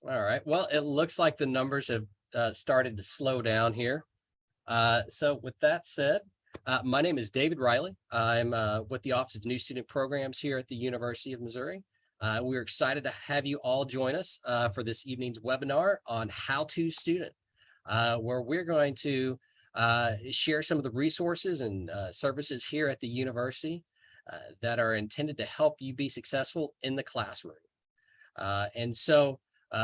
All right. Well, it looks like the numbers have started to slow down here. So with that said, my name is David Riley. I'm with the Office of New Student Programs here at the University of Missouri. We're excited to have you all join us for this evening's webinar on How to Student, where we're going to share some of the resources and services here at the university that are intended to help you be successful in the classroom.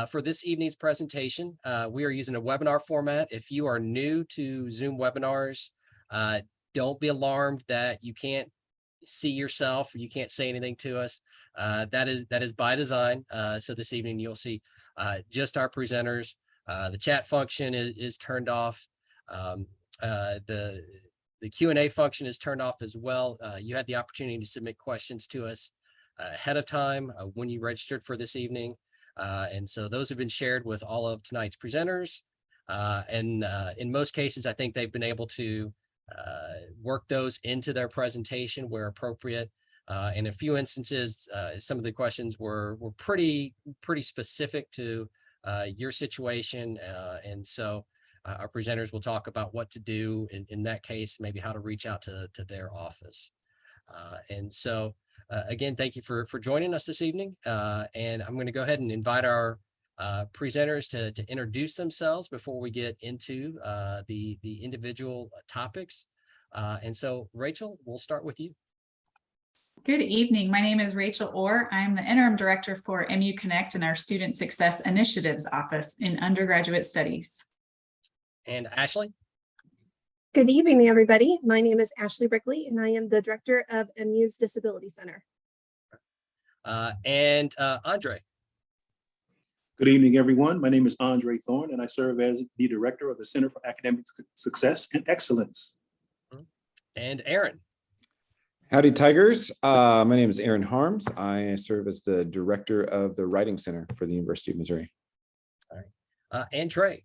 For this evening's presentation, we are using a webinar format. If you are new to Zoom webinars, don't be alarmed that you can't see yourself, or you can't say anything to us. That is by design. So this evening you'll see just our presenters. The chat function is turned off. The Q&A function is turned off as well. You had the opportunity to submit questions to us ahead of time when you registered for this evening. And so those have been shared with all of tonight's presenters. And in most cases, I think they've been able to work those into their presentation where appropriate. In a few instances, some of the questions were pretty specific to your situation. And so our presenters will talk about what to do in that case, maybe how to reach out to their office. Again, thank you for joining us this evening. And I'm going to go ahead and invite our presenters to introduce themselves before we get into the individual topics. And so, Rachel, we'll start with you. Good evening. My name is Rachel Orr. I'm the interim director for MU Connect in our Student Success Initiatives Office in Undergraduate Studies. And Ashley? Good evening, everybody. My name is Ashley Brickley, and I am the director of MU's Disability Center. Andre? Good evening, everyone. My name is Andre Thorne, and I serve as the director of the Center for Academic Success and Excellence. And Aaron? Howdy, Tigers. My name is Aaron Harms. I serve as the director of the Writing Center for the University of Missouri. All right. And Trey?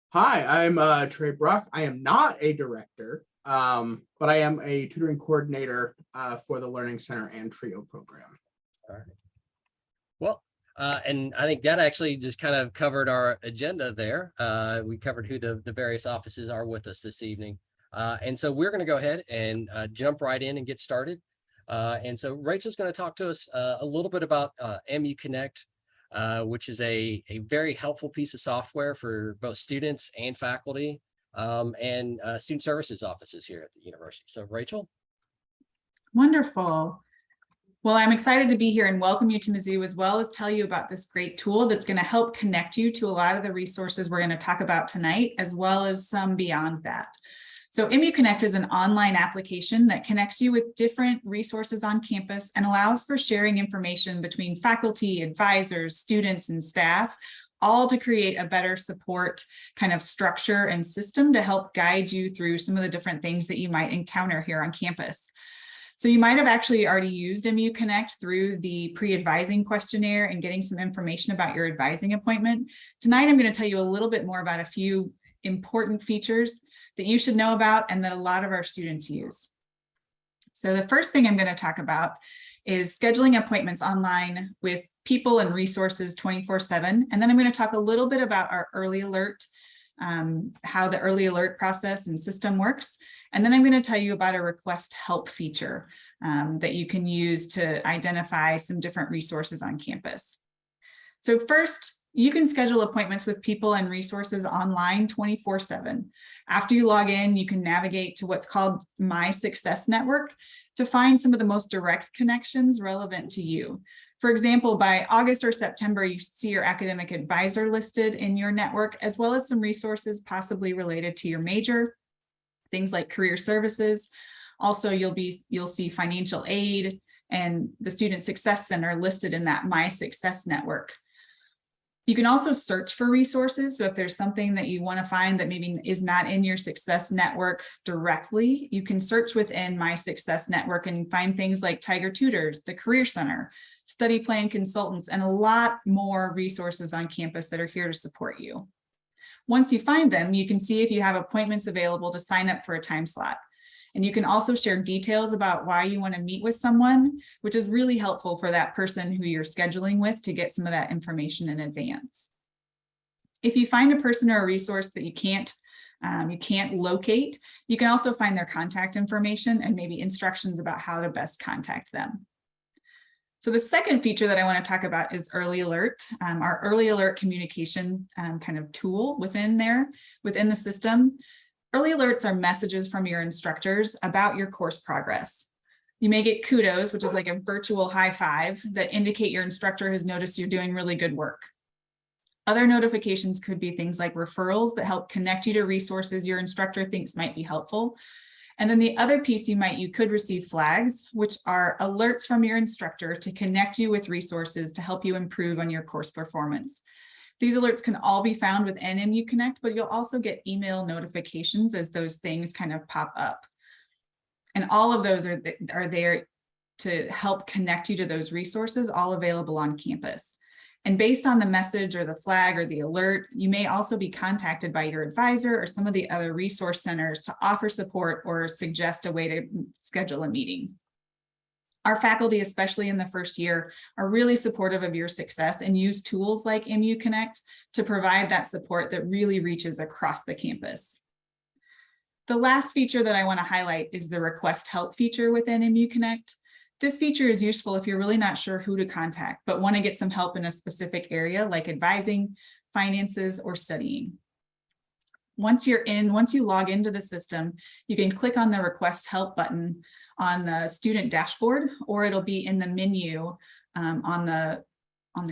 Hi, I'm Trey Brock. I am not a director, but I am a tutoring coordinator for the Learning Center and TRIO program. All right. Well, and I think that actually just kind of covered our agenda there. We covered who the various offices are with us this evening. And so we're going to go ahead and jump right in and get started. And so Rachel's going to talk to us a little bit about MU Connect, which is a very helpful piece of software for both students and faculty and student services offices here at the university. So Rachel. Wonderful. Well, I'm excited to be here and welcome you to Mizzou, as well as tell you about this great tool that's going to help connect you to a lot of the resources we're going to talk about tonight, as well as some beyond that. So MU Connect is an online application that connects you with different resources on campus and allows for sharing information between faculty, advisors, students, and staff, all to create a better support kind of structure and system to help guide you through some of the different things that you might encounter here on campus. So you might have actually already used MU Connect through the pre-advising questionnaire and getting some information about your advising appointment. Tonight, I'm going to tell you a little bit more about a few important features that you should know about and that a lot of our students use. So the first thing I'm going to talk about is scheduling appointments online with people and resources 24/7. And then I'm going to talk a little bit about our early alert, how the early alert process and system works. And then I'm going to tell you about a request help feature that you can use to identify some different resources on campus. So first, you can schedule appointments with people and resources online 24/7. After you log in, you can navigate to what's called My Success Network to find some of the most direct connections relevant to you. For example, by August or September, you see your academic advisor listed in your network, as well as some resources possibly related to your major, things like career services. Also, you'll see financial aid and the Student Success Center listed in that My Success Network. You can also search for resources. So if there's something that you want to find that maybe is not in your Success Network directly, you can search within My Success Network and find things like Tiger Tutors, the Career Center, study plan consultants, and a lot more resources on campus that are here to support you. Once you find them, you can see if you have appointments available to sign up for a time slot. And you can also share details about why you want to meet with someone, which is really helpful for that person who you're scheduling with to get some of that information in advance. If you find a person or a resource that you can't locate, you can also find their contact information and maybe instructions about how to best contact them. So the second feature that I want to talk about is early alert, our early alert communication kind of tool within the system. Early alerts are messages from your instructors about your course progress. You may get kudos, which is like a virtual high five that indicate your instructor has noticed you're doing really good work. Other notifications could be things like referrals that help connect you to resources your instructor thinks might be helpful. And then the other piece you could receive flags, which are alerts from your instructor to connect you with resources to help you improve on your course performance. These alerts can all be found within MU Connect, but you'll also get email notifications as those things kind of pop up. And all of those are there to help connect you to those resources, all available on campus. And based on the message or the flag or the alert, you may also be contacted by your advisor or some of the other resource centers to offer support or suggest a way to schedule a meeting. Our faculty, especially in the first year, are really supportive of your success and use tools like MU Connect to provide that support that really reaches across the campus. The last feature that I want to highlight is the request help feature within MU Connect. This feature is useful if you're really not sure who to contact, but want to get some help in a specific area like advising, finances, or studying. Once you log into the system, you can click on the request help button on the student dashboard, or it'll be in the menu on the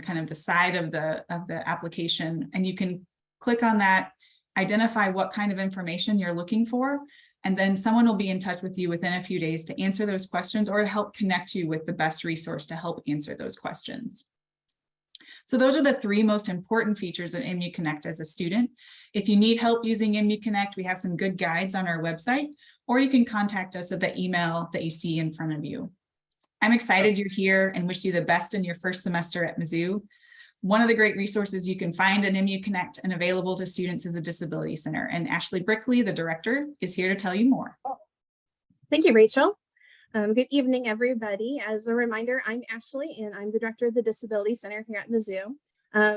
kind of the side of the application. And you can click on that, identify what kind of information you're looking for, and then someone will be in touch with you within a few days to answer those questions or to help connect you with the best resource to help answer those questions. So those are the three most important features of MU Connect as a student. If you need help using MU Connect, we have some good guides on our website, or you can contact us at the email that you see in front of you. I'm excited you're here and wish you the best in your first semester at Mizzou. One of the great resources you can find in MU Connect and available to students is a disability center. And Ashley Brickley, the director, is here to tell you more. Thank you, Rachel. Good evening, everybody. As a reminder, I'm Ashley, and I'm the director of the Disability Center here at Mizzou.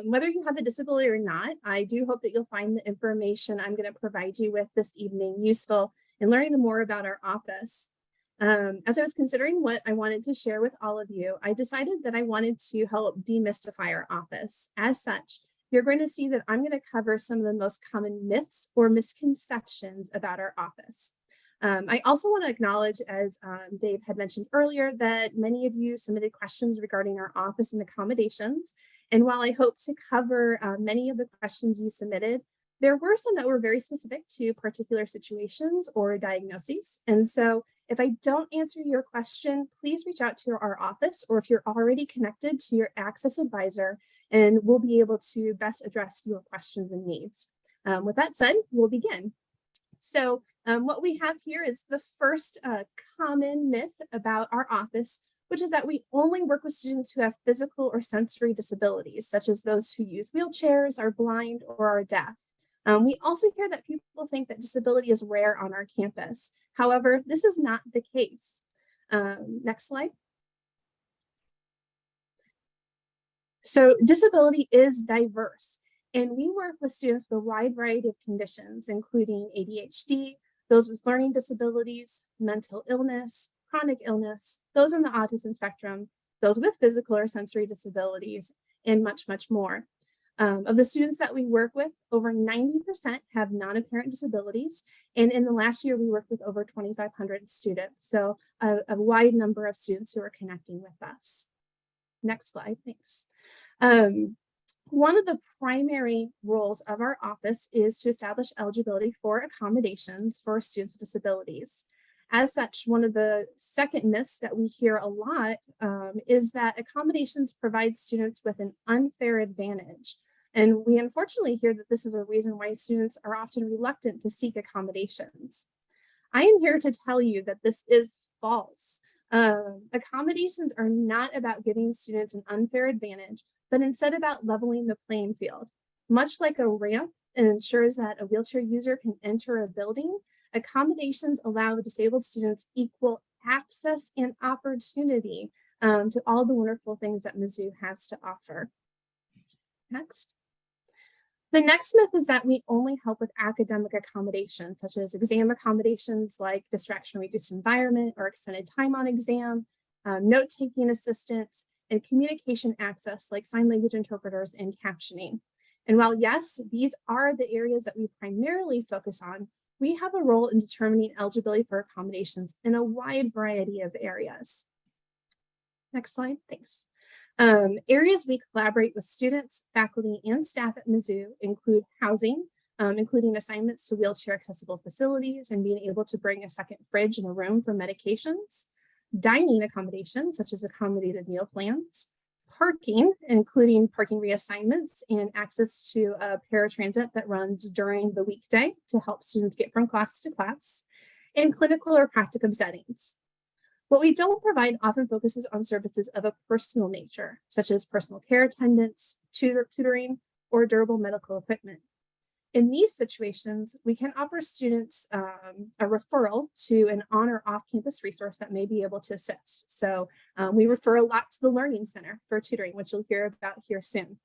Whether you have a disability or not, I do hope that you'll find the information I'm going to provide you with this evening useful in learning more about our office. As I was considering what I wanted to share with all of you, I decided that I wanted to help demystify our office. As such, you're going to see that I'm going to cover some of the most common myths or misconceptions about our office. I also want to acknowledge, as Dave had mentioned earlier, that many of you submitted questions regarding our office and accommodations. And while I hope to cover many of the questions you submitted, there were some that were very specific to particular situations or diagnoses. And so if I don't answer your question, please reach out to our office, or if you're already connected, to your access advisor, and we'll be able to best address your questions and needs. With that said, we'll begin. So what we have here is the first common myth about our office, which is that we only work with students who have physical or sensory disabilities, such as those who use wheelchairs, are blind, or are deaf. We also hear that people think that disability is rare on our campus. However, this is not the case. Next slide. So disability is diverse, and we work with students with a wide variety of conditions, including ADHD, those with learning disabilities, mental illness, chronic illness, those in the autism spectrum, those with physical or sensory disabilities, and much, much more. Of the students that we work with, over 90% have non-apparent disabilities. And in the last year, we worked with over 2,500 students. So a wide number of students who are connecting with us. Next slide, thanks. One of the primary roles of our office is to establish eligibility for accommodations for students with disabilities. As such, one of the second myths that we hear a lot is that accommodations provide students with an unfair advantage. And we unfortunately hear that this is a reason why students are often reluctant to seek accommodations. I am here to tell you that this is false. Accommodations are not about giving students an unfair advantage, but instead about leveling the playing field. Much like a ramp ensures that a wheelchair user can enter a building, Accommodations allow disabled students equal access and opportunity to all the wonderful things that Mizzou has to offer. Next. The next myth is that we only help with academic accommodations, such as exam accommodations like distraction-reduced environment or extended time on exam, note-taking assistance, and communication access like sign language interpreters and captioning. And while yes, these are the areas that we primarily focus on, we have a role in determining eligibility for accommodations in a wide variety of areas. Next slide, thanks. Areas we collaborate with students, faculty, and staff at Mizzou include housing, including assignments to wheelchair accessible facilities and being able to bring a second fridge in a room for medications, dining accommodations, such as accommodated meal plans, parking, including parking reassignments and access to a paratransit that runs during the weekday to help students get from class to class, and clinical or practicum settings. What we don't provide often focuses on services of a personal nature, such as personal care attendance, tutoring, or durable medical equipment. In these situations, we can offer students a referral to an on or off-campus resource that may be able to assist. So we refer a lot to the Learning Center for tutoring, which you'll hear about here soon.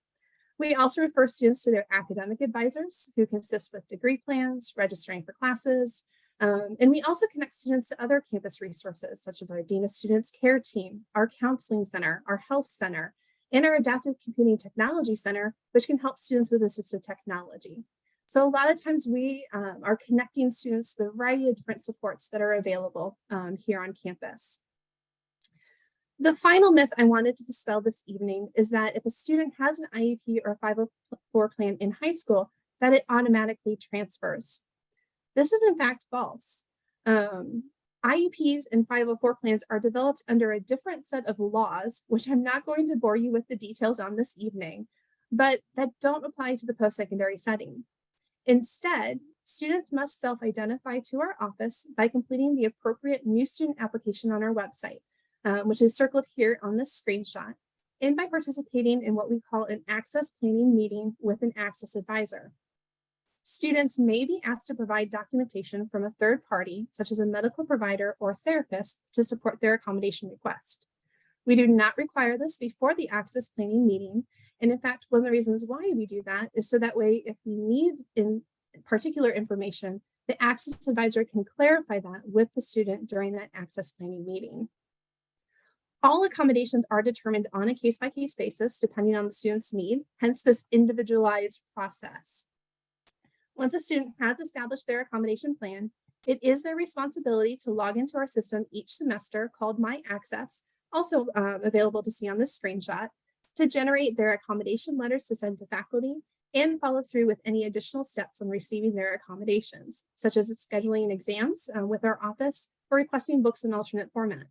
We also refer students to their academic advisors who can assist with degree plans, registering for classes, and we also connect students to other campus resources, such as our Dean of Students Care Team, our Counseling Center, our Health Center, and our Adaptive Computing Technology Center, which can help students with assistive technology. So a lot of times we are connecting students to the variety of different supports that are available here on campus. The final myth I wanted to dispel this evening is that if a student has an IEP or 504 plan in high school, that it automatically transfers. This is in fact false. IEPs and 504 plans are developed under a different set of laws, which I'm not going to bore you with the details on this evening, but that don't apply to the post-secondary setting. Instead, students must self-identify to our office by completing the appropriate new student application on our website, which is circled here on this screenshot, and by participating in what we call an access planning meeting with an access advisor. Students may be asked to provide documentation from a third party, such as a medical provider or therapist, to support their accommodation request. We do not require this before the access planning meeting. And in fact, one of the reasons why we do that is so that way, if we need in particular information, the access advisor can clarify that with the student during that access planning meeting. All accommodations are determined on a case-by-case basis, depending on the student's need, hence this individualized process. Once a student has established their accommodation plan, it is their responsibility to log into our system each semester called My Access, also available to see on this screenshot, to generate their accommodation letters to send to faculty and follow through with any additional steps on receiving their accommodations, such as scheduling exams with our office or requesting books in alternate format.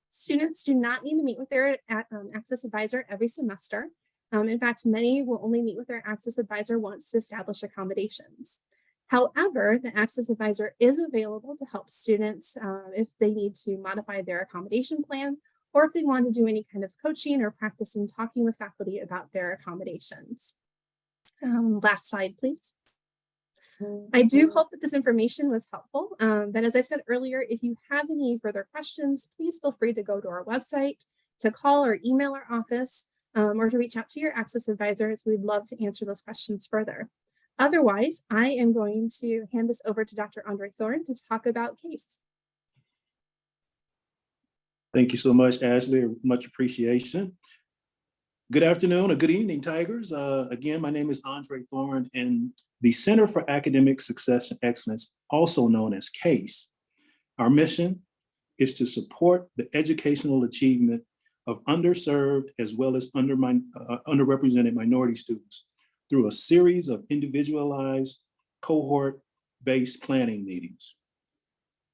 Students do not need to meet with their access advisor every semester. In fact, many will only meet with their access advisor once to establish accommodations. However, the access advisor is available to help students if they need to modify their accommodation plan or if they want to do any kind of coaching or practice in talking with faculty about their accommodations. Last slide, please. I do hope that this information was helpful, but as I've said earlier, if you have any further questions, please feel free to go to our website, to call or email our office, or to reach out to your access advisors. We'd love to answer those questions further. Otherwise, I am going to hand this over to Dr. Andre Thorne to talk about CASE. Thank you so much, Ashley. Much appreciation. Good afternoon or good evening, Tigers. Again, my name is Andre Thorne, and the Center for Academic Success and Excellence, also known as CASE. Our mission is to support the educational achievement of underserved as well as underrepresented minority students through a series of individualized cohort-based planning meetings.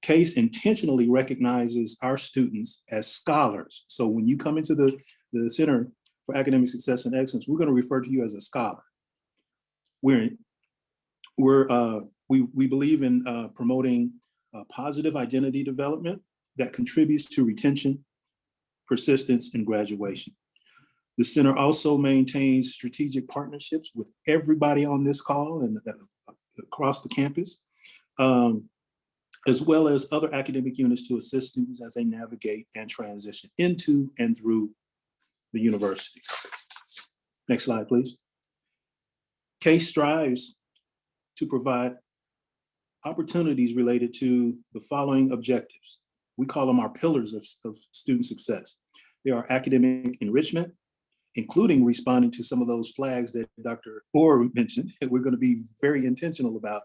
CASE intentionally recognizes our students as scholars. So when you come into the Center for Academic Success and Excellence, we're going to refer to you as a scholar. We believe in promoting positive identity development that contributes to retention, persistence, and graduation. The center also maintains strategic partnerships with everybody on this call and across the campus. as well as other academic units to assist students as they navigate and transition into and through the university. Next slide, please. CASE strives to provide opportunities related to the following objectives. We call them our pillars of student success. They are academic enrichment, including responding to some of those flags that Dr. Orr mentioned. We're going to be very intentional about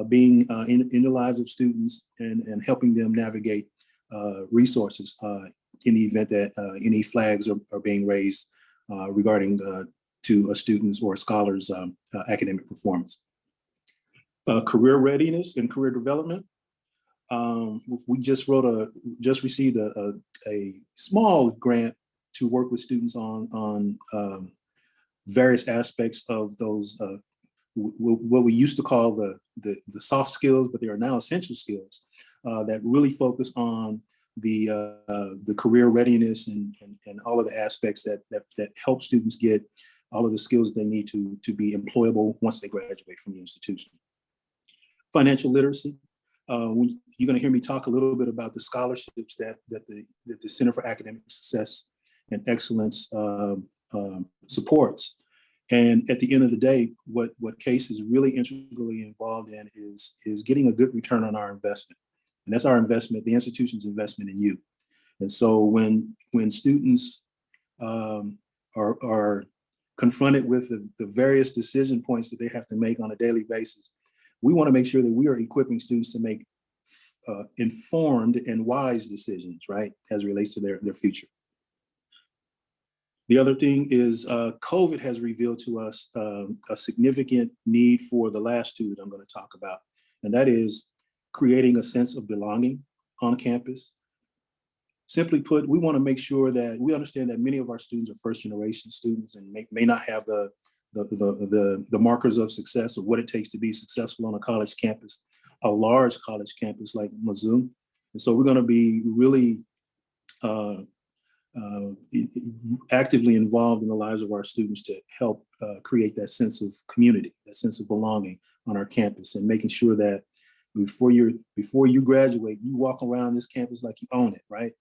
being in the lives of students and helping them navigate resources in the event that any flags are being raised regarding to a student's or a scholar's academic performance. Career readiness and career development. We just received a small grant to work with students on various aspects of those what we used to call the soft skills, but they are now essential skills that really focus on the career readiness and all of the aspects that help students get all of the skills they need to be employable once they graduate from the institution. Financial literacy. You're going to hear me talk a little bit about the scholarships that the Center for Academic Success and Excellence supports. And at the end of the day, what CASE is really integrally involved in is getting a good return on our investment. And that's our investment, the institution's investment in you. And so when students are confronted with the various decision points that they have to make on a daily basis, we want to make sure that we are equipping students to make informed and wise decisions, right, as it relates to their future. The other thing is COVID has revealed to us a significant need for the last two that I'm going to talk about, and that is creating a sense of belonging on campus. Simply put, we want to make sure that we understand that many of our students are first-generation students and may not have the markers of success or what it takes to be successful on a college campus, a large college campus like Mizzou. And so we're going to be really actively involved in the lives of our students to help create that sense of community, that sense of belonging on our campus, and making sure that before you graduate, you walk around this campus like you own it, right?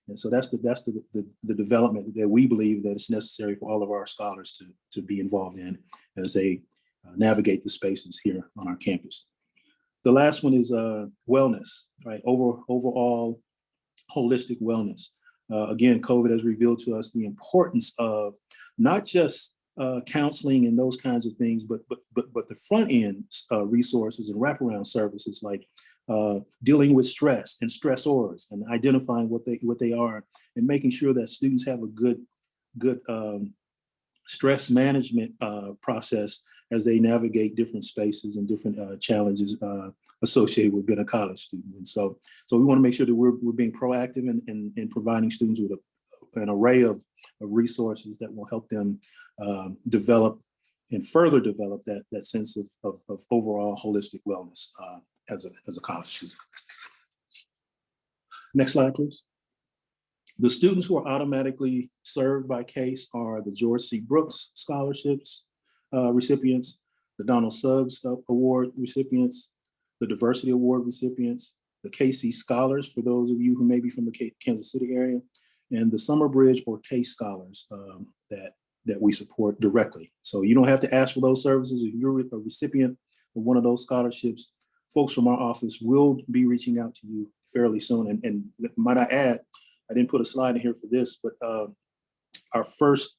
And so that's the development that we believe that is necessary for all of our scholars to be involved in as they navigate the spaces here on our campus. The last one is wellness, right? Overall holistic wellness. Again, COVID has revealed to us the importance of not just counseling and those kinds of things, but the front end resources and wraparound services like dealing with stress and stressors and identifying what they are and making sure that students have a good stress management process as they navigate different spaces and different challenges associated with being a college student. And so we want to make sure that we're being proactive in providing students with an array of resources that will help them develop and further develop that sense of overall holistic wellness as a college student. Next slide, please. The students who are automatically served by CASE are the George C. Brooks scholarships recipients, the Donald Suggs Award recipients, the Diversity Award recipients, the KC Scholars, for those of you who may be from the Kansas City area, and the Summer Bridge or CASE Scholars that we support directly. So you don't have to ask for those services. If you're a recipient of one of those scholarships, folks from our office will be reaching out to you fairly soon. And might I add, I didn't put a slide in here for this, but our first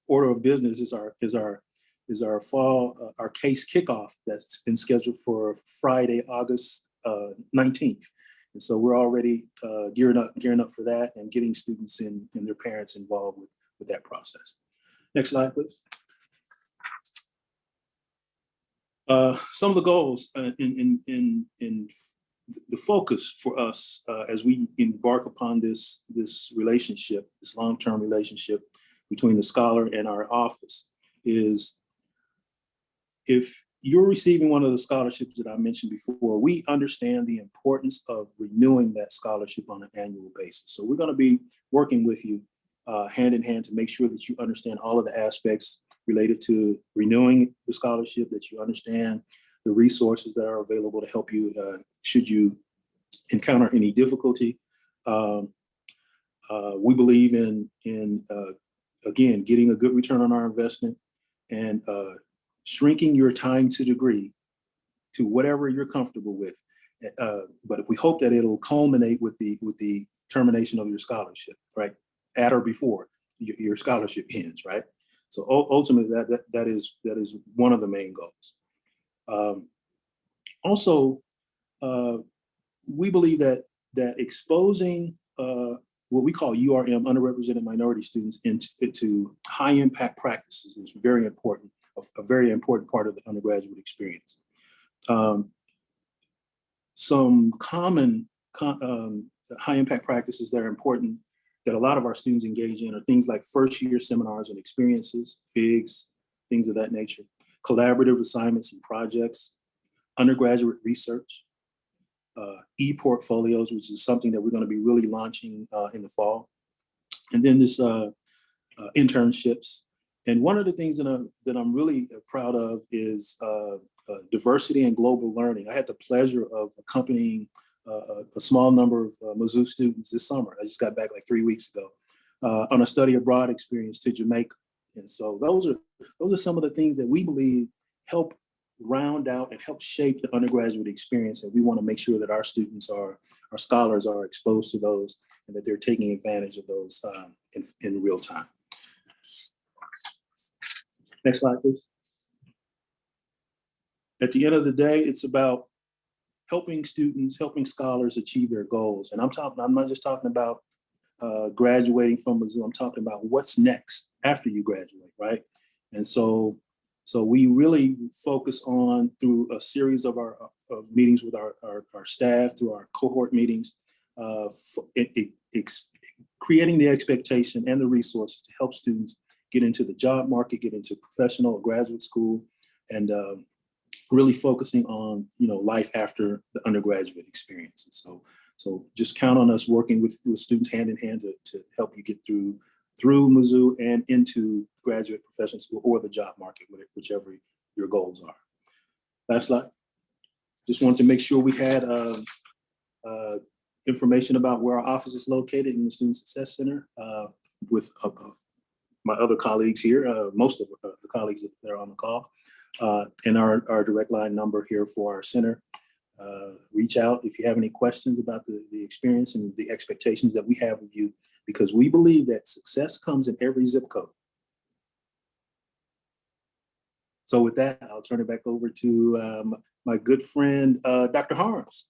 order of business is our fall, our CASE kickoff that's been scheduled for Friday, August 19th. And so we're already gearing up for that and getting students and their parents involved with that process. Next slide, please. Some of the goals in the focus for us as we embark upon this relationship, this long-term relationship between the scholar and our office is, if you're receiving one of the scholarships that I mentioned before, we understand the importance of renewing that scholarship on an annual basis. So we're going to be working with you hand in hand to make sure that you understand all of the aspects related to renewing the scholarship, that you understand the resources that are available to help you should you encounter any difficulty. We believe in again, getting a good return on our investment and shrinking your time to degree to whatever you're comfortable with. But we hope that it'll culminate with the termination of your scholarship, right? At or before your scholarship ends, right? So ultimately, that is one of the main goals. Also, we believe that exposing what we call URM, underrepresented minority students, into high impact practices is very important, a very important part of the undergraduate experience. Some common high impact practices that are important that a lot of our students engage in are things like first year seminars and experiences, FIGs, things of that nature, collaborative assignments and projects, undergraduate research, e-portfolios, which is something that we're going to be really launching in the fall. And then this internships. And one of the things that I'm really proud of is diversity and global learning. I had the pleasure of accompanying a small number of Mizzou students this summer. I just got back like 3 weeks ago on a study abroad experience to Jamaica. And so those are some of the things that we believe help round out and help shape the undergraduate experience. And we want to make sure that our students our scholars are exposed to those and that they're taking advantage of those in real time. Next slide, please. At the end of the day, it's about helping students, helping scholars achieve their goals. And I'm not just talking about graduating from Mizzou, I'm talking about what's next after you graduate, right? And so we really focus on, through a series of our meetings with our staff, through our cohort meetings, creating the expectation and the resources to help students get into the job market, get into professional or graduate school, and really focusing on life after the undergraduate experience. So just count on us working with students hand in hand to help you get through Mizzou and into graduate professional school or the job market, whichever your goals are. Last slide. Just wanted to make sure we had information about where our office is located in the Student Success Center with my other colleagues here, most of the colleagues that are on the call, and our direct line number here for our center. Reach out if you have any questions about the experience and the expectations that we have of you, because we believe that success comes in every zip code. So with that, I'll turn it back over to my good friend, Dr. Harms.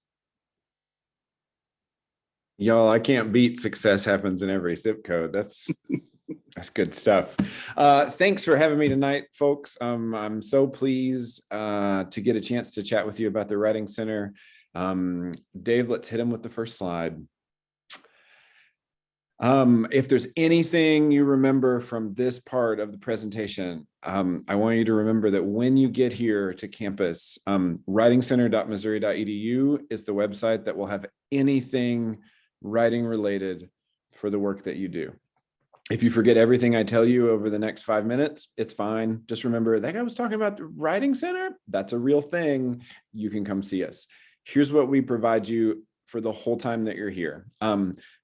Y'all, I can't beat success happens in every zip code. That's good stuff. Thanks for having me tonight, folks. I'm so pleased to get a chance to chat with you about the Writing Center. Dave, let's hit him with the first slide. If there's anything you remember from this part of the presentation, I want you to remember that when you get here to campus, writingcenter.missouri.edu is the website that will have anything writing related for the work that you do. If you forget everything I tell you over the next 5 minutes, it's fine. Just remember that guy was talking about the Writing Center. That's a real thing. You can come see us. Here's what we provide you for the whole time that you're here.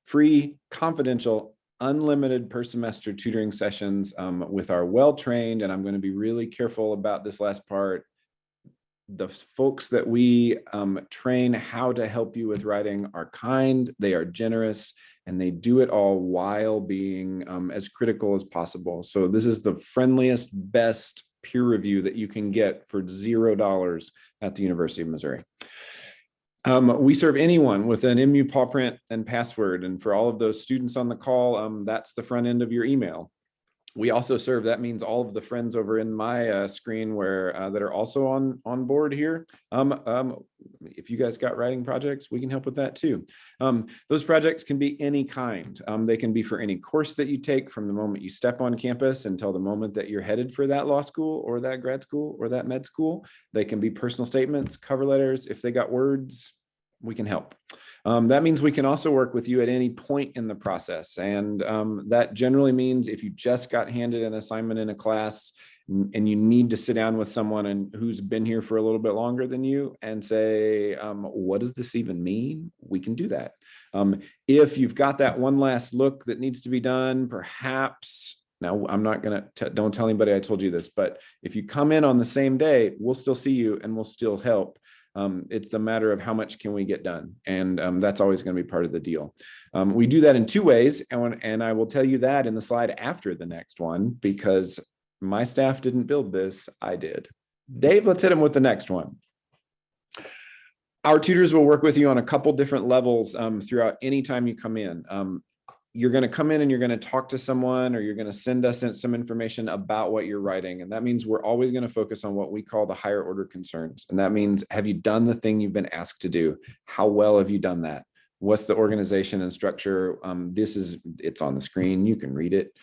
Free, confidential, unlimited per semester tutoring sessions with our well-trained, and I'm going to be really careful about this last part, the folks that we train how to help you with writing are kind, they are generous, and they do it all while being as critical as possible. So this is the friendliest, best peer review that you can get for $0 at the University of Missouri. We serve anyone with an MU paw print and password. And for all of those students on the call, that's the front end of your email. We also serve, that means all of the friends over in my screen where that are also on board here. If you guys got writing projects, we can help with that too. Those projects can be any kind. They can be for any course that you take from the moment you step on campus until the moment that you're headed for that law school or that grad school or that med school. They can be personal statements, cover letters. If they got words, we can help. That means we can also work with you at any point in the process. And that generally means if you just got handed an assignment in a class and you need to sit down with someone who's been here for a little bit longer than you and say, what does this even mean? We can do that. If you've got that one last look that needs to be done, perhaps, now I'm not going to, don't tell anybody I told you this, but if you come in on the same day, we'll still see you and we'll still help. It's a matter of how much can we get done. And that's always going to be part of the deal. We do that in two ways. And I will tell you that in the slide after the next one, because my staff didn't build this, I did. Dave, let's hit him with the next one. Our tutors will work with you on a couple different levels throughout any time you come in. You're going to come in and you're going to talk to someone, or you're going to send us some information about what you're writing. And that means we're always going to focus on what we call the higher order concerns. And that means, have you done the thing you've been asked to do? How well have you done that? What's the organization and structure? It's on the screen. You can read it.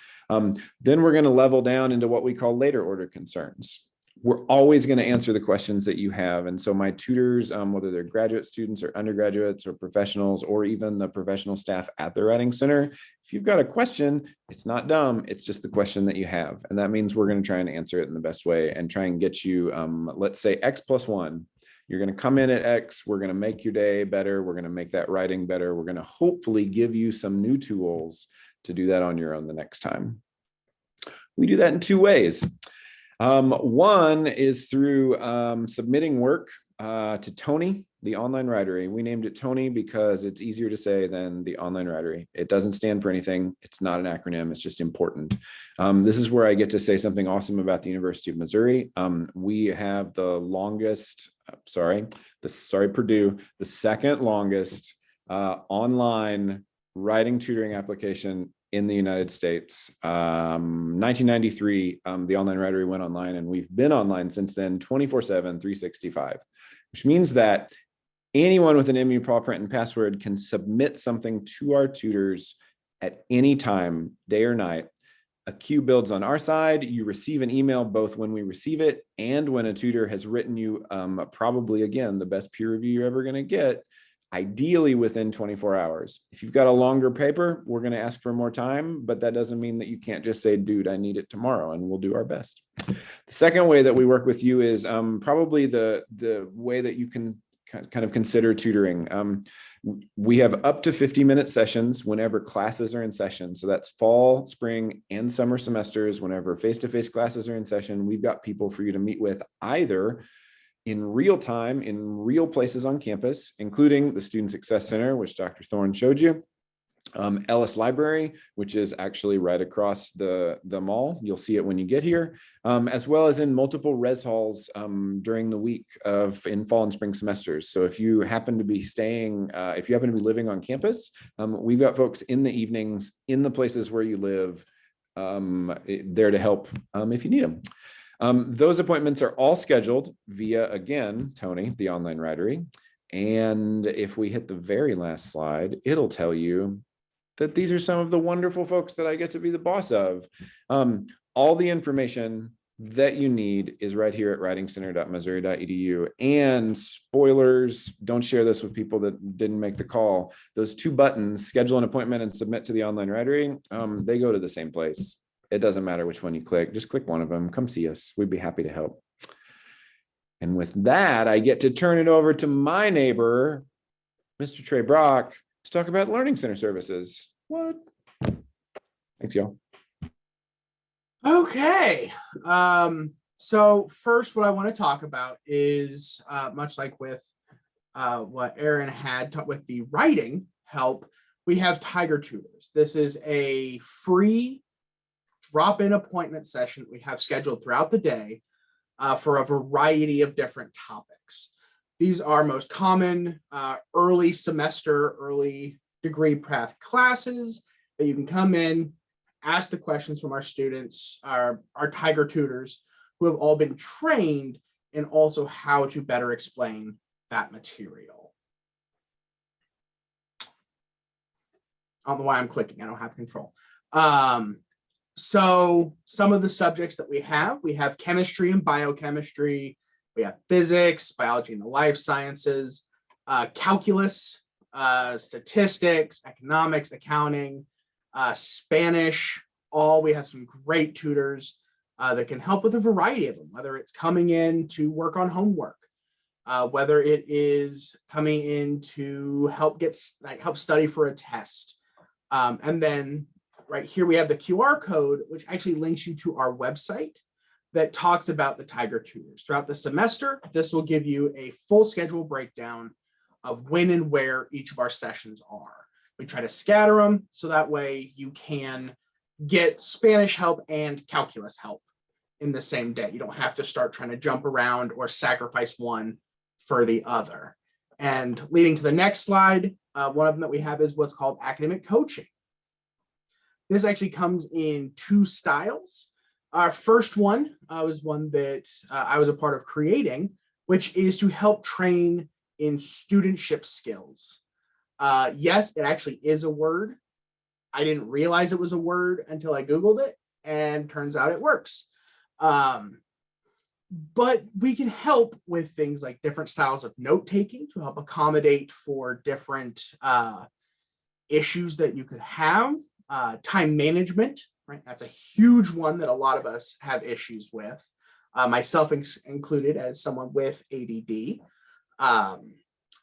Then we're going to level down into what we call later order concerns. We're always going to answer the questions that you have. And so my tutors, whether they're graduate students or undergraduates or professionals, or even the professional staff at the Writing Center, if you've got a question, it's not dumb. It's just the question that you have. And that means we're going to try and answer it in the best way and try and get you, let's say X+1. You're going to come in at X. We're going to make your day better. We're going to make that writing better. We're going to hopefully give you some new tools to do that on your own the next time. We do that in two ways. One is through submitting work to Tony, the online writery. We named it Tony because it's easier to say than the online writery. It doesn't stand for anything. It's not an acronym. It's just important. This is where I get to say something awesome about the University of Missouri. We have the longest, Purdue, the second longest online writing tutoring application in the United States. 1993, the online writery went online, and we've been online since then, 24/7, 365, which means that anyone with an MU Paw Print and password can submit something to our tutors at any time, day or night. A queue builds on our side. You receive an email both when we receive it and when a tutor has written you, probably, again, the best peer review you're ever going to get, ideally within 24 hours. If you've got a longer paper, we're going to ask for more time, but that doesn't mean that you can't just say, dude, I need it tomorrow, and we'll do our best. The second way that we work with you is probably the way that you can kind of consider tutoring. We have up to 50-minute sessions whenever classes are in session. So that's fall, spring, and summer semesters. Whenever face-to-face classes are in session, we've got people for you to meet with, either in real time, in real places on campus, including the Student Success Center, which Dr. Thorne showed you, Ellis Library, which is actually right across the mall. You'll see it when you get here, as well as in multiple res halls during the week in fall and spring semesters. So if you happen to be if you happen to be living on campus, we've got folks in the evenings in the places where you live there to help if you need them. Those appointments are all scheduled via, again, Tony, the online writery. And if we hit the very last slide, it'll tell you that these are some of the wonderful folks that I get to be the boss of. All the information that you need is right here at writingcenter.missouri.edu. And spoilers, don't share this with people that didn't make the call. Those two buttons, schedule an appointment and submit to the online writery, they go to the same place. It doesn't matter which one you click, just click one of them. Come see us. We'd be happy to help. And with that, I get to turn it over to my neighbor, Mr. Trey Brock, to talk about Learning Center services. What? Thanks, y'all. Okay. So first, what I want to talk about is much like with what Aaron had with the writing help, we have Tiger Tutors. This is a free drop-in appointment session we have scheduled throughout the day for a variety of different topics. These are most common early semester, early degree path classes that you can come in, ask the questions from our students, our Tiger Tutors, who have all been trained in also how to better explain that material. I don't know why I'm clicking. I don't have control. So some of the subjects that we have chemistry and biochemistry, we have physics, biology and the life sciences, calculus, statistics, economics, accounting, Spanish, we have some great tutors. that can help with a variety of them, whether it's coming in to work on homework, whether it is coming in to help study for a test. And then right here, we have the QR code, which actually links you to our website that talks about the Tiger Tutors. Throughout the semester, this will give you a full schedule breakdown of when and where each of our sessions are. We try to scatter them so that way you can get Spanish help and calculus help in the same day. You don't have to start trying to jump around or sacrifice one for the other. And leading to the next slide, one of them that we have is what's called academic coaching. This actually comes in two styles. Our first one was one that I was a part of creating, which is to help train in studentship skills. Yes, it actually is a word. I didn't realize it was a word until I Googled it, and turns out it works. But we can help with things like different styles of note-taking to help accommodate for different issues that you could have. Time management, right? That's a huge one that a lot of us have issues with, myself included as someone with ADD.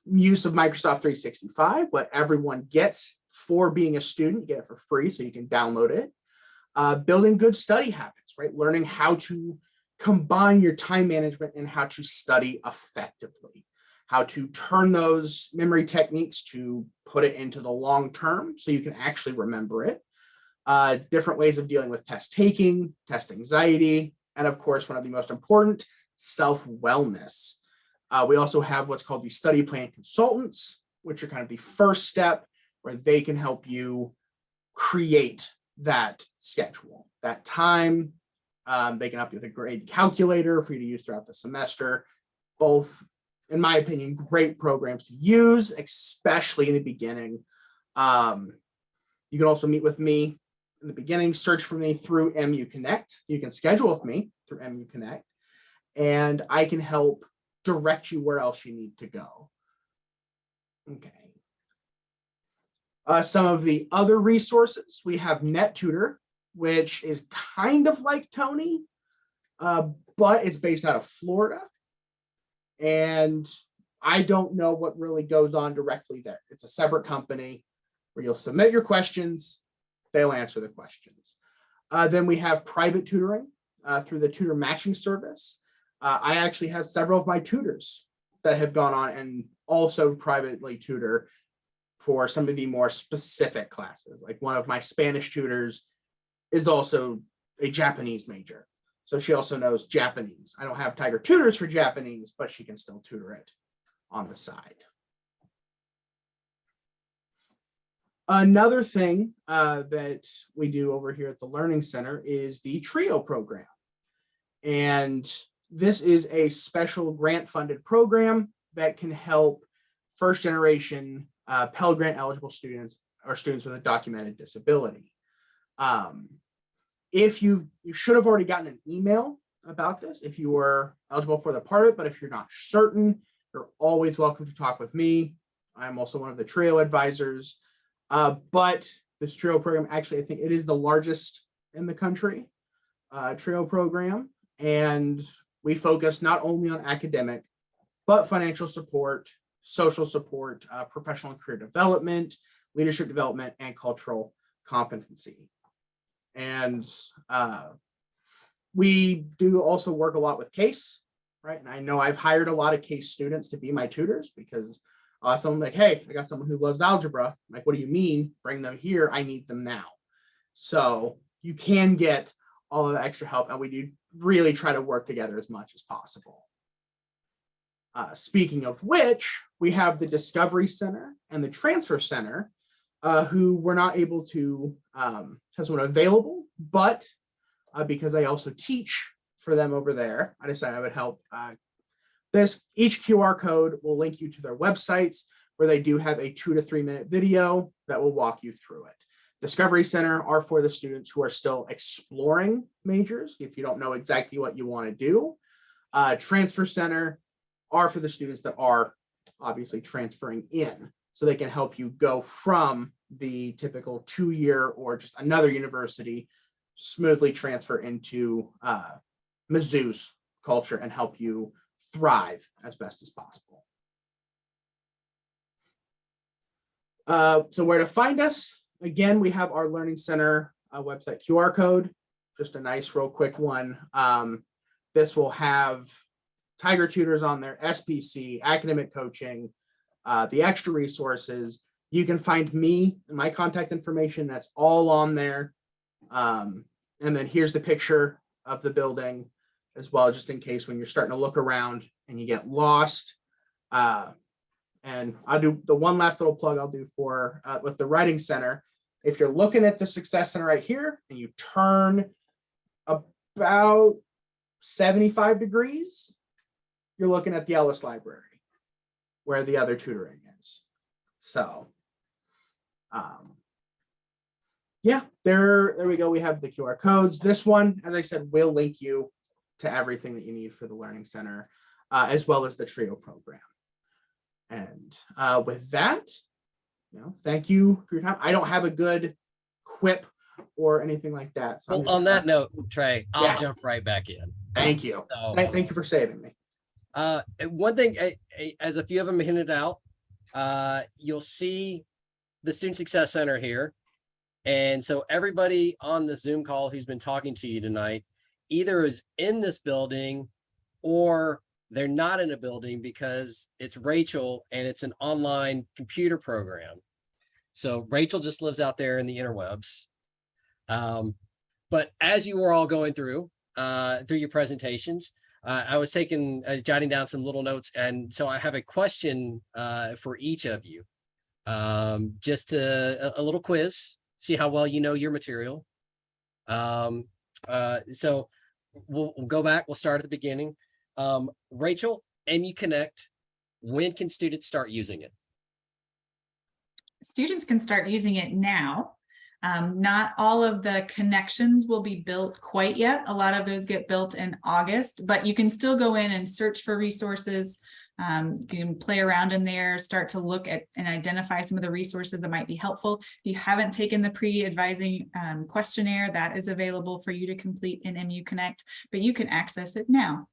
Use of Microsoft 365, what everyone gets for being a student, you get it for free so you can download it. Building good study habits, right? Learning how to combine your time management and how to study effectively, how to turn those memory techniques to put it into the long term so you can actually remember it. Different ways of dealing with test taking, test anxiety, and of course, one of the most important, self-wellness. We also have what's called the study plan consultants, which are kind of the first step where they can help you create that schedule, that time. They can help you with a grade calculator for you to use throughout the semester. Both, in my opinion, great programs to use, especially in the beginning. You can also meet with me in the beginning, search for me through MU Connect. You can schedule with me through MU Connect, and I can help direct you where else you need to go. Okay. Some of the other resources, we have NetTutor, which is kind of like Tony, but it's based out of Florida. And I don't know what really goes on directly there. It's a separate company where you'll submit your questions, they'll answer the questions. Then we have private tutoring through the tutor matching service. I actually have several of my tutors that have gone on and also privately tutor for some of the more specific classes. Like one of my Spanish tutors is also a Japanese major. So she also knows Japanese. I don't have Tiger tutors for Japanese, but she can still tutor it on the side. Another thing that we do over here at the Learning Center is the TRIO program. And this is a special grant funded program that can help first generation Pell Grant eligible students or students with a documented disability. If you should have already gotten an email about this, if you were eligible for the part of it, but if you're not certain, you're always welcome to talk with me. I'm also one of the TRIO advisors. But this TRIO program, actually, I think it is the largest in the country, TRIO program. And we focus not only on academic, but financial support, social support, professional and career development, leadership development, and cultural competency. And we do also work a lot with CASE, right? And I know I've hired a lot of CASE students to be my tutors because someone like, hey, I got someone who loves algebra. I'm like, what do you mean? Bring them here. I need them now. So you can get all of the extra help, and we do really try to work together as much as possible. Speaking of which, we have the Discovery Center and the Transfer Center, who were not able to have someone available, but because I also teach for them over there, I decided I would help. Each QR code will link you to their websites where they do have a 2 to 3 minute video that will walk you through it. Discovery Center are for the students who are still exploring majors, if you don't know exactly what you want to do. Transfer Center are for the students that are obviously transferring in, so they can help you go from the typical 2-year or just another university smoothly transfer into Mizzou's culture and help you thrive as best as possible. So where to find us? Again, we have our Learning Center website QR code, just a nice real quick one. This will have Tiger Tutors on there, SPC, academic coaching, the extra resources. You can find me and my contact information. That's all on there. And then here's the picture of the building as well, just in case when you're starting to look around and you get lost. And I'll do the one last little plug I'll do for with the Writing Center. If you're looking at the Success Center right here and you turn about 75 degrees, you're looking at the Ellis Library where the other tutoring is. So yeah, there we go. We have the QR codes. This one, as I said, will link you to everything that you need for the Learning Center, as well as the TRIO program. And with that, thank you for your time. I don't have a good quip or anything like that. So Well, on that note, Trey, I'll jump right back in. Thank you. So, Thank you for saving me. One thing, as a few of them hinted out, you'll see the Student Success Center here. And so everybody on the Zoom call who's been talking to you tonight either is in this building or they're not in a building because it's Rachel and it's an online computer program. So Rachel just lives out there in the interwebs. But as you were all going through your presentations, I was jotting down some little notes. And so I have a question for each of you. Just a little quiz, see how well you know your material. So we'll go back, we'll start at the beginning. Rachel, MU Connect, when can students start using it? Students can start using it now. Not all of the connections will be built quite yet. A lot of those get built in August, but you can still go in and search for resources. You can play around in there, start to look at and identify some of the resources that might be helpful. If you haven't taken the pre-advising questionnaire, that is available for you to complete in MU Connect, but you can access it now.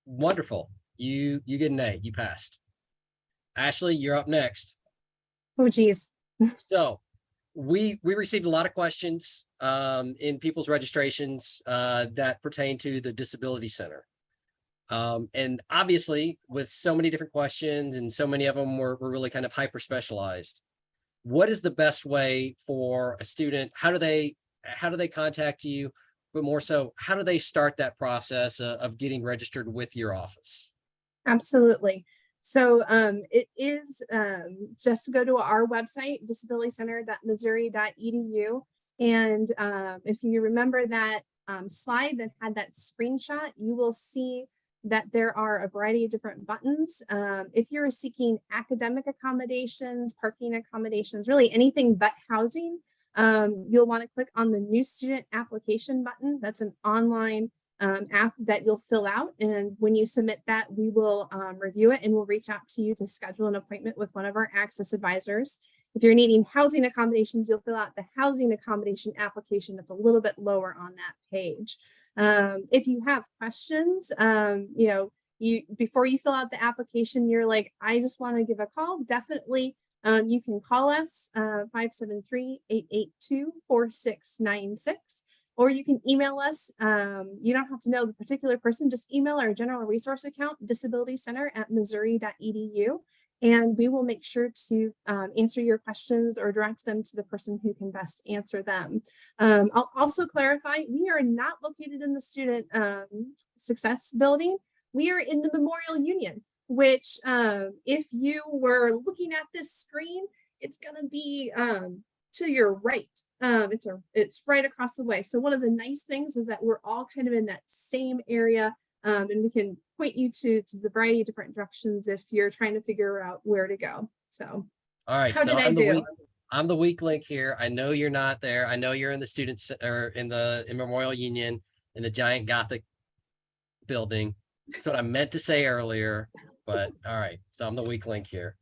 Wonderful. You get an A, you passed. Ashley, you're up next. Oh, geez. So we received a lot of questions in people's registrations that pertain to the Disability Center. And obviously with so many different questions and so many of them were really kind of hyper specialized. What is the best way for a student? How do they contact you? But more so, how do they start that process of getting registered with your office? Absolutely. So it is just to go to our website, disabilitycenter.missouri.edu. And if you remember that slide that had that screenshot, you will see that there are a variety of different buttons. If you're seeking academic accommodations, parking accommodations, really anything but housing, you'll want to click on the new student application button. That's an online app that you'll fill out. And when you submit that, we will review it and we'll reach out to you to schedule an appointment with one of our access advisors. If you're needing housing accommodations, you'll fill out the housing accommodation application that's a little bit lower on that page. If you have questions, before you fill out the application, you're like, I just want to give a call. Definitely, you can call us 573-882-4696, or you can email us. You don't have to know the particular person, just email our general resource account, disabilitycenter.missouri.edu. And we will make sure to answer your questions or direct them to the person who can best answer them. I'll also clarify, we are not located in the Student Success Building. We are in the Memorial Union, which if you were looking at this screen, it's gonna be to your right. It's right across the way. So one of the nice things is that we're all kind of in that same area. And we can point you to the variety of different directions if you're trying to figure out where to go. So, all right. How did I do? I'm the weak link here. I know you're not there. I know you're in the students or in Memorial Union in the giant Gothic building. That's what I meant to say earlier. But all right. So I'm the weak link here.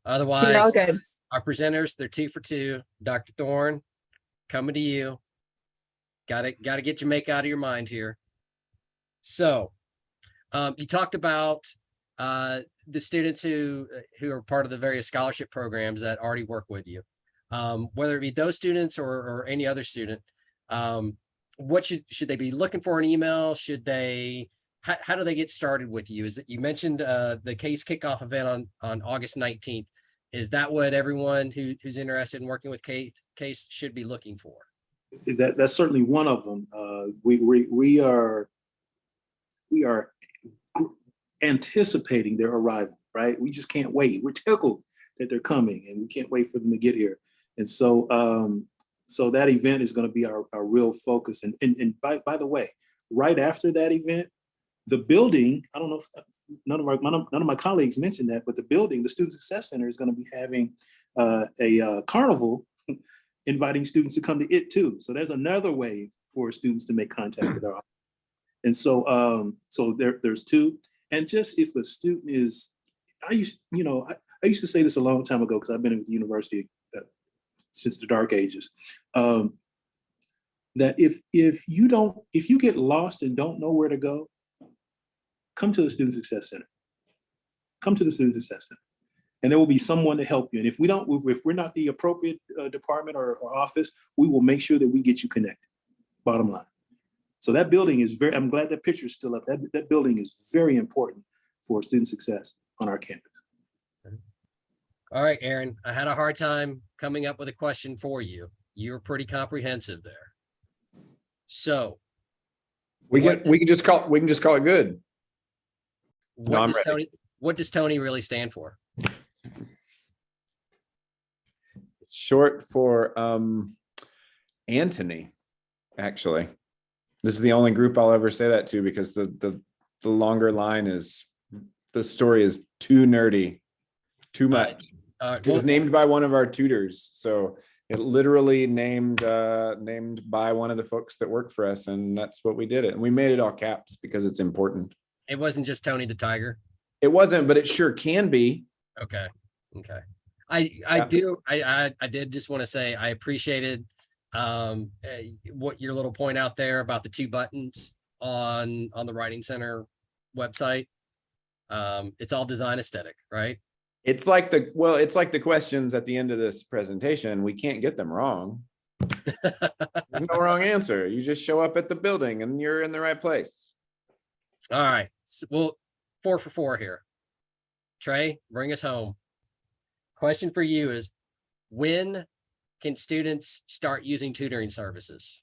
Otherwise, you're all good. Our presenters, they're 2 for 2. Dr. Thorne, coming to you. Got to get Jamaica out of your mind here. So you talked about the students who are part of the various scholarship programs that already work with you, whether it be those students or any other student. What should they be looking for an email? Should they, how do they get started with you? Is that you mentioned the case kickoff event on August 19th. Is that what everyone who's interested in working with case should be looking for? That's certainly one of them. We are anticipating their arrival, right? We just can't wait. We're tickled that they're coming, and we can't wait for them to get here. And so, so that event is going to be our real focus. And by the way, right after that event, the building, I don't know if none of my colleagues mentioned that, but the building, the Student Success Center, is going to be having a carnival inviting students to come to it too. So there's another way for students to make contact with our office. And so, so there's two. And just if a student is, I used to say this a long time ago, because I've been at the university since the dark ages, that if you get lost and don't know where to go, come to the Student Success Center. Come to the Student Success Center, and there will be someone to help you. And if we're not the appropriate department or office, we will make sure that we get you connected. Bottom line. So that building is I'm glad that picture is still up. That building is very important for student success on our campus. All right, Aaron, I had a hard time coming up with a question for you. You're pretty comprehensive there. So We can just call it good. What does Tony really stand for? It's short for Anthony, actually. This is the only group I'll ever say that to, because the longer line is, the story is too nerdy, too much. It was named by one of our tutors, so it literally named by one of the folks that work for us, and that's what we did it. And we made it all caps because it's important. It wasn't just Tony the Tiger. It wasn't, but it sure can be. Okay. I did just want to say I appreciated what your little point out there about the 2 buttons on the Writing Center website. It's all design aesthetic, right? It's like the questions at the end of this presentation. We can't get them wrong. There's no wrong answer. You just show up at the building and you're in the right place. All right. So, well, 4 for 4 here. Trey, bring us home. Question for you is, when can students start using tutoring services?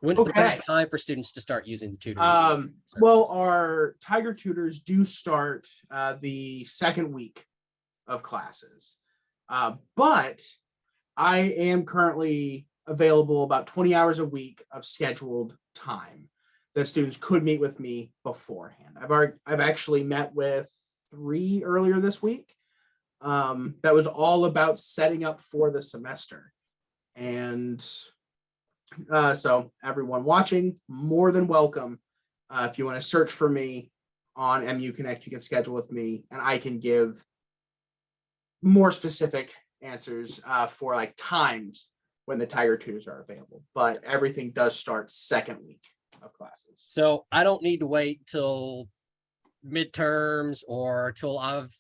When's the best time for students to start using the tutoring services? Well, our Tiger tutors do start the second week of classes. But I am currently available about 20 hours a week of scheduled time that students could meet with me beforehand. I've actually met with 3 earlier this week. That was all about setting up for the semester. And so everyone watching, more than welcome. If you want to search for me on MU Connect, you can schedule with me and I can give more specific answers for like times when the Tiger tutors are available. But everything does start second week of classes. So I don't need to wait till midterms or till I've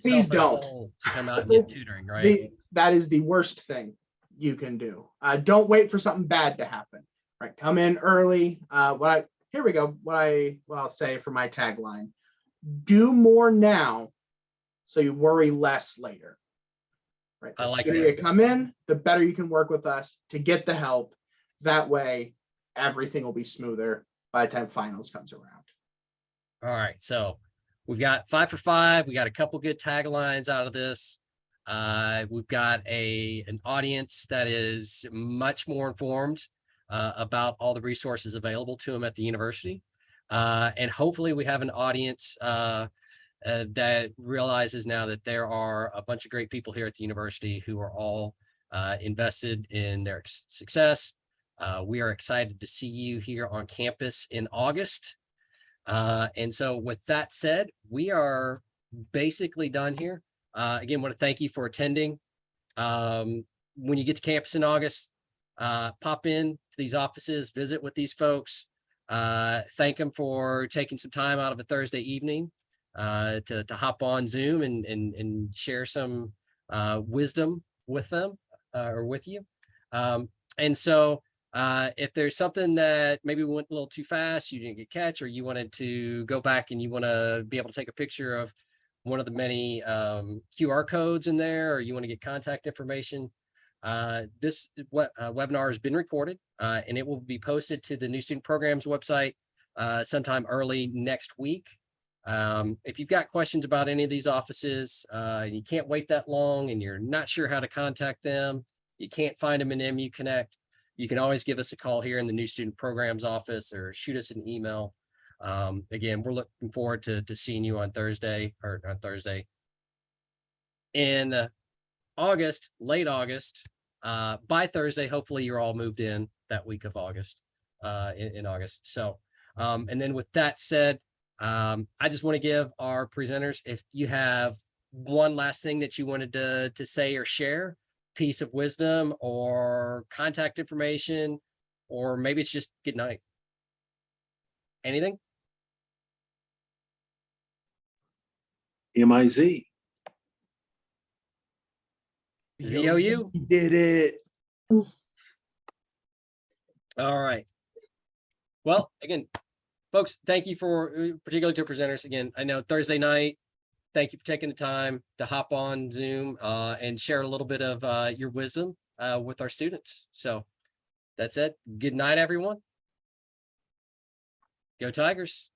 please don't to come out and get tutoring, right? That is the worst thing you can do. Don't wait for something bad to happen. Right, come in early. Here we go. What I'll say for my tagline: do more now, so you worry less later. Right. The sooner you come in, the better you can work with us to get the help. That way, everything will be smoother by the time finals comes around. All right, so we've got 5 for 5. We got a couple good taglines out of this. We've got an audience that is much more informed about all the resources available to them at the university. And hopefully we have an audience that realizes now that there are a bunch of great people here at the university who are all invested in their success. We are excited to see you here on campus in August. And so with that said, we are basically done here. Again, want to thank you for attending. When you get to campus in August, pop in to these offices, visit with these folks, thank them for taking some time out of a Thursday evening to hop on Zoom and share some wisdom with them or with you. And so if there's something that maybe went a little too fast, you didn't get catch, or you wanted to go back and you want to be able to take a picture of one of the many QR codes in there, or you want to get contact information, this webinar has been recorded and it will be posted to the New Student Programs website sometime early next week. If you've got questions about any of these offices, and you can't wait that long and you're not sure how to contact them, you can't find them in MU Connect, you can always give us a call here in the New Student Programs office or shoot us an email. Again, we're looking forward to seeing you on Thursday in August, late August. By Thursday, hopefully you're all moved in that week of August, in August. So, and then with that said, I just want to give our presenters, if you have one last thing that you wanted to say or share, piece of wisdom or contact information, or maybe it's just good night. Anything? MIZ. ZOU. He did it. All right. Well, again, folks, thank you for, particularly to presenters. Again, I know Thursday night, thank you for taking the time to hop on Zoom and share a little bit of your wisdom with our students. So that's it. Good night, everyone. Go Tigers.